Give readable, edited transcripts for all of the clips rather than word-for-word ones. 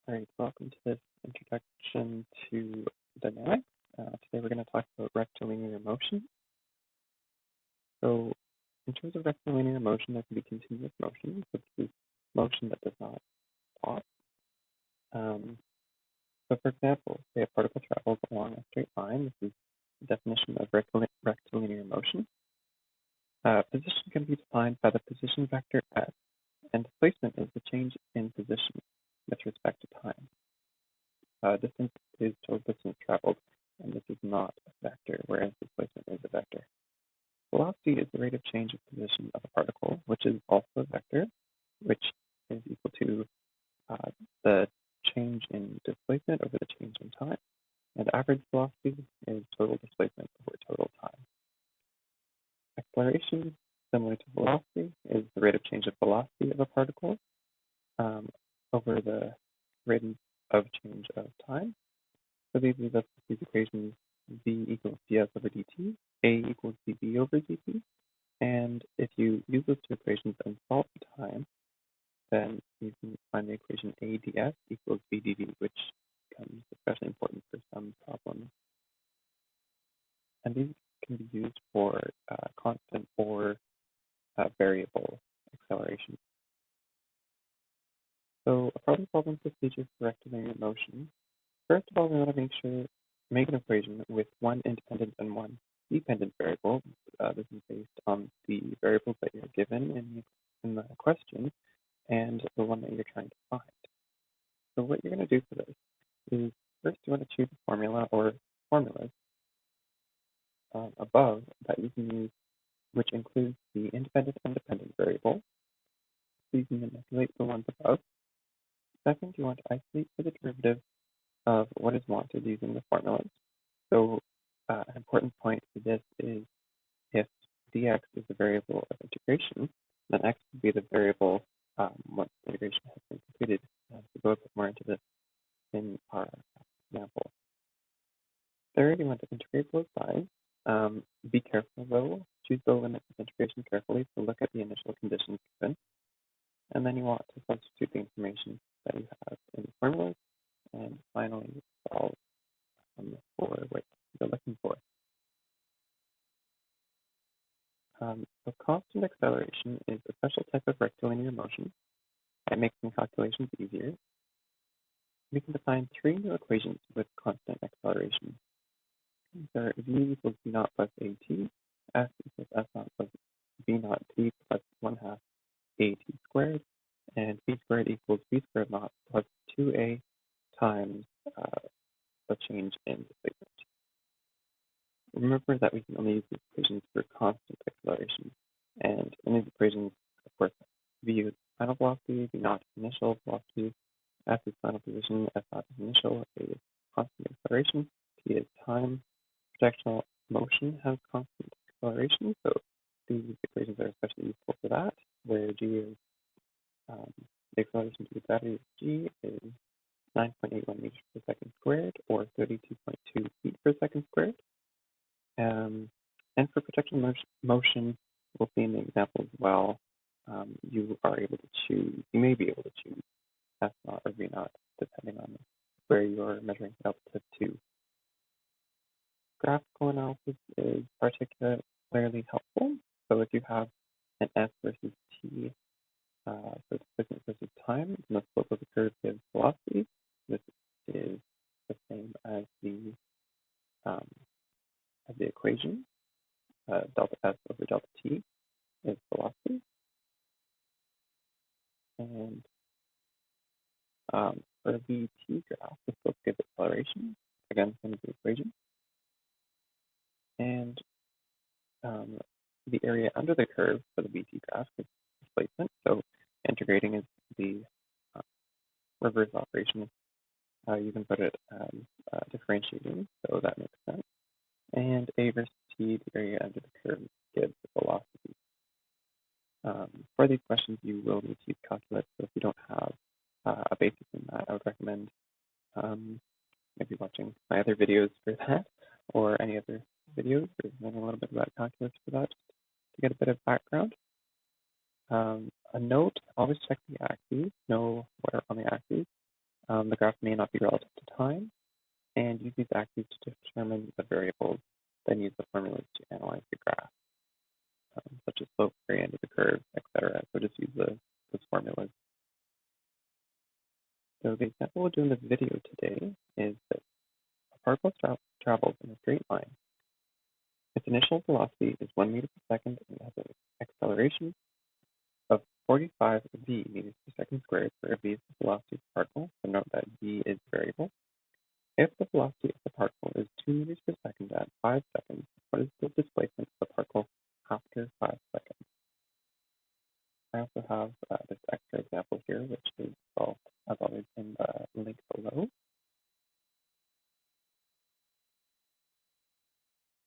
All right, welcome to this introduction to dynamics. Today we're going to talk about rectilinear motion. So in terms of rectilinear motion, there can be continuous motion, which is motion that does not stop. So for example, say a particle travels along a straight line. This is the definition of rectilinear motion. Position can be defined by the position vector s, and displacement is the change in position with respect to time. Distance is total distance traveled, and this is not a vector, whereas displacement is a vector. Velocity is the rate of change of position of a particle, which is also a vector, which is equal to the change in displacement over the change in time. And average velocity is total displacement over total time. Acceleration, similar to velocity, is the rate of change of velocity of a particle over the rate of change of time. So these are these equations: v equals ds over dt, a equals dv over dt. And if you use those two equations and solve for time, then you can find the equation a ds equals v dv, which becomes especially important for some problems. And these can be used for constant or variable acceleration. So a problem-solving procedure for rectilinear motion. First of all, we want to make an equation with one independent and one dependent variable. This is based on the variables that you're given in the question and the one that you're trying to find. So what you're going to do for this is first you want to choose a formula or formulas above that you can use, which includes the independent and dependent variable. So you can manipulate the ones above. Second, you want to isolate for the derivative of what is wanted using the formulas. So an important point for this is if dx is the variable of integration, then x would be the variable once the integration has been completed. We'll go a bit more into this in our example. Third, you want to integrate both sides. Be careful though, choose the limit of integration carefully, so look at the initial conditions given. And then you want to substitute the information that you have in the formulas, and finally solve for what you're looking for. So constant acceleration is a special type of rectilinear motion. It makes some calculations easier. We can define three new equations with constant acceleration. These are v equals v naught plus at, s equals s naught plus v naught t plus 1/2 at squared, and v squared equals v squared naught plus 2a times the change in displacement. Remember that we can only use these equations for constant acceleration. And in these equations, of course, v is final velocity, v naught initial velocity, s is final position, s naught is initial, a is constant acceleration, t is time. Projectional motion has constant acceleration, so these equations are especially useful for that, where g is the acceleration to the gravity of g is 9.81 meters per second squared, or 32.2 feet per second squared. And for projectional motion, we'll see in the example as well, you may be able to choose S naught or V naught, depending on where you're measuring delta to. Graphical analysis is particularly helpful. So if you have an S versus T, so displacement versus time, and the slope of the curve gives velocity. This is the same as the equation. Delta S over delta T is velocity. And for the T graph, the slope gives acceleration. Again, same as the equation. And the area under the curve for the BT graph is displacement. So integrating is the reverse operation. You can put it as differentiating, so that makes sense. And A versus T, the area under the curve, gives velocity. For these questions, you will need to use calculus. So if you don't have a basis in that, I would recommend maybe watching my other videos for that, or any other videos, or learning a little bit about calculus for that, just to get a bit of background. A note: always check the axes, know what are on the axes. The may not be relative to time, and use these axes to determine the variables, then use the formulas to analyze the graph, such as slope, gradient of the curve, etc. So just use those formulas. So the example we'll do in this video today is that a particle travels in a straight line. Its initial velocity is 1 meter per second and it has an acceleration of 45 v meters per second squared, where v is the velocity of the particle. So note that v is variable. If the velocity of the particle is 2 meters per second at 5 seconds, what is the displacement of the particle after 5 seconds? I also have this extra example here, which is solved as always in the link below.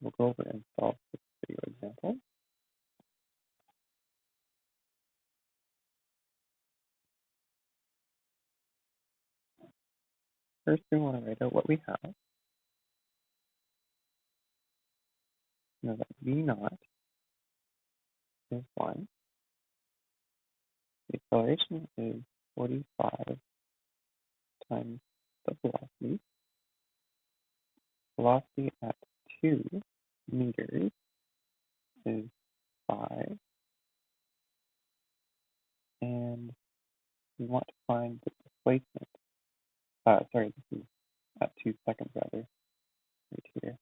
We'll go over and solve this video example. First, we want to write out what we have. Know that v naught is 1. The acceleration is 45 times the velocity. Velocity at 2 meters is 5. And we want to find the displacement. Sorry, this is at 2 seconds rather, right here.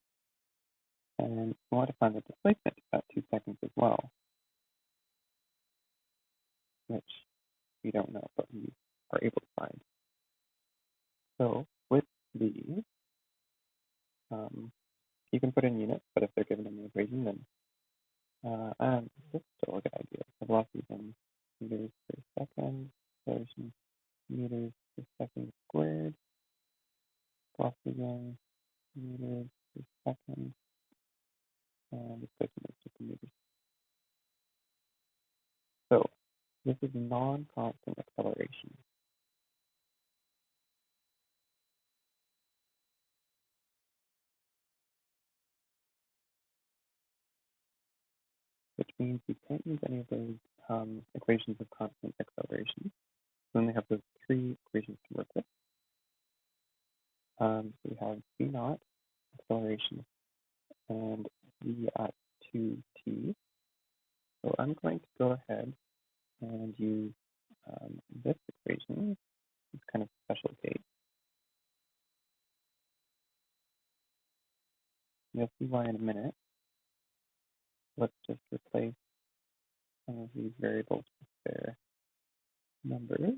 And we want to find the displacement at 2 seconds as well, which we don't know, but we are able to find. So with these, you can put in units, but if they're given in the equation, then this is still a good idea. The velocity is in meters per second, acceleration meters per second squared, velocity again, meters per second, and displacement is just in meters. So this is non-constant acceleration. Which means we can't use any of those equations of constant acceleration. We only have those 3 equations to work with. So we have v naught, acceleration, and v at 2t. So I'm going to go ahead and use this equation, this kind of special case. You'll see why in a minute. Let's just replace some of these variables with their numbers.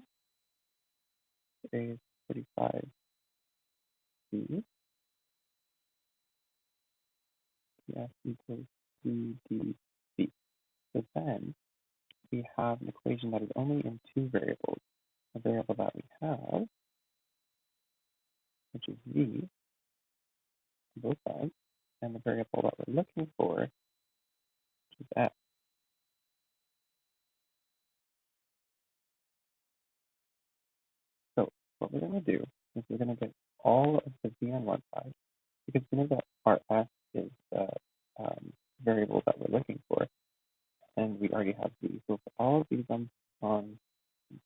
A is 45 c. Yes equals c d c. So then we have an equation that is only in 2 variables. The variable that we have, which is v, on both sides, and the variable that we're looking for, which is f. So what we're going to do is we're going to get all of the v on one side, because we know that our f is the variable that we're looking for, and we already have v. So for all of these on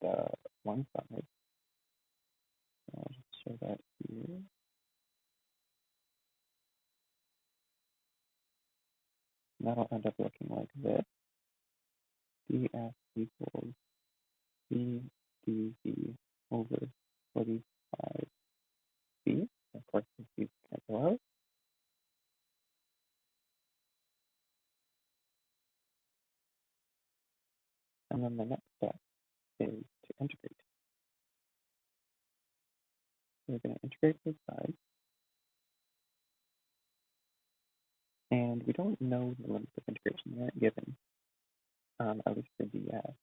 the one side, I'll just show that here. And that'll end up looking like this. df equals v dv over 45c. Of course, this is cancel out. And then the next step is to integrate. We're going to integrate this side. And we don't know the limits of integration. They aren't given, at least for df.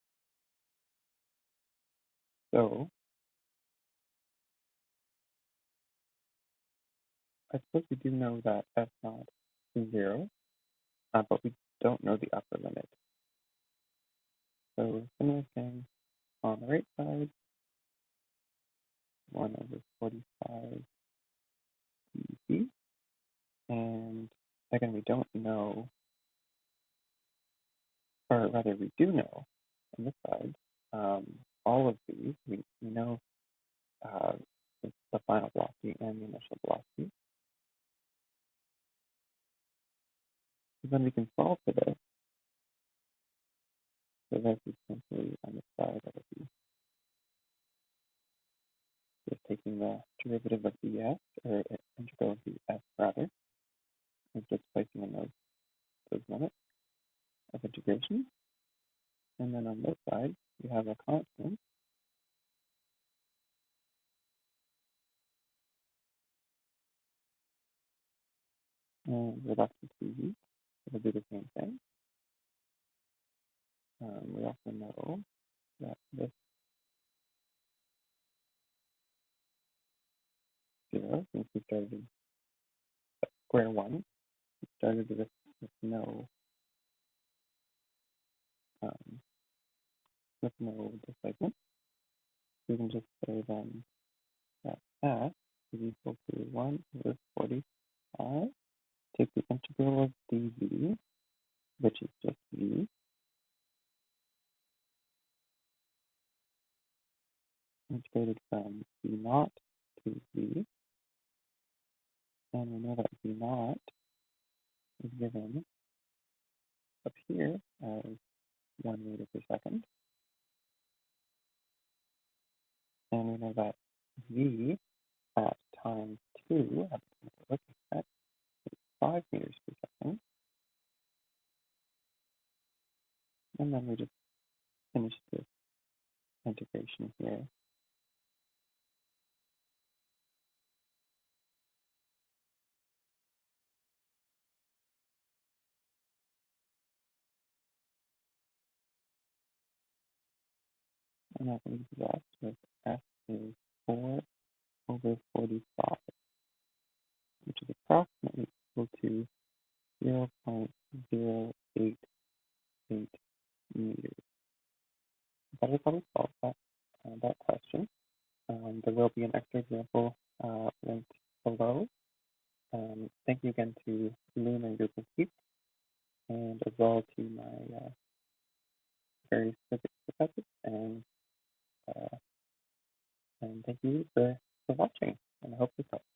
So I suppose we do know that f naught is 0, but we don't know the upper limit. So similar thing on the right side, 1 over 45 dv. And again, we don't know, or rather we do know on this side, all of these, we know the actually on this side, that would be just taking the derivative of dx, or integral of dx rather, and just placing in those limits of integration. And then on this side, you have a constant, and reduction to v, it'll do the same thing. We also know that this 0, since we started at square 1, we started with no displacement. We can just say then that f is equal to 1 over 45. Take the integral of dv, which is just v, integrated from v naught to v, and we know that v naught is given up here as 1 meter per second, and we know that v at time 2, at the time we're looking at, is 5 meters per second, and then we just finish this integration here. And that leaves us with f is 4 over 45, which is approximately equal to 0.088 meters. That is how we solve that question. There will be an extra example linked below. Thank you again to Loom and Google Keep, and as well to my various physics professors, and thank you for watching, and I hope this helps.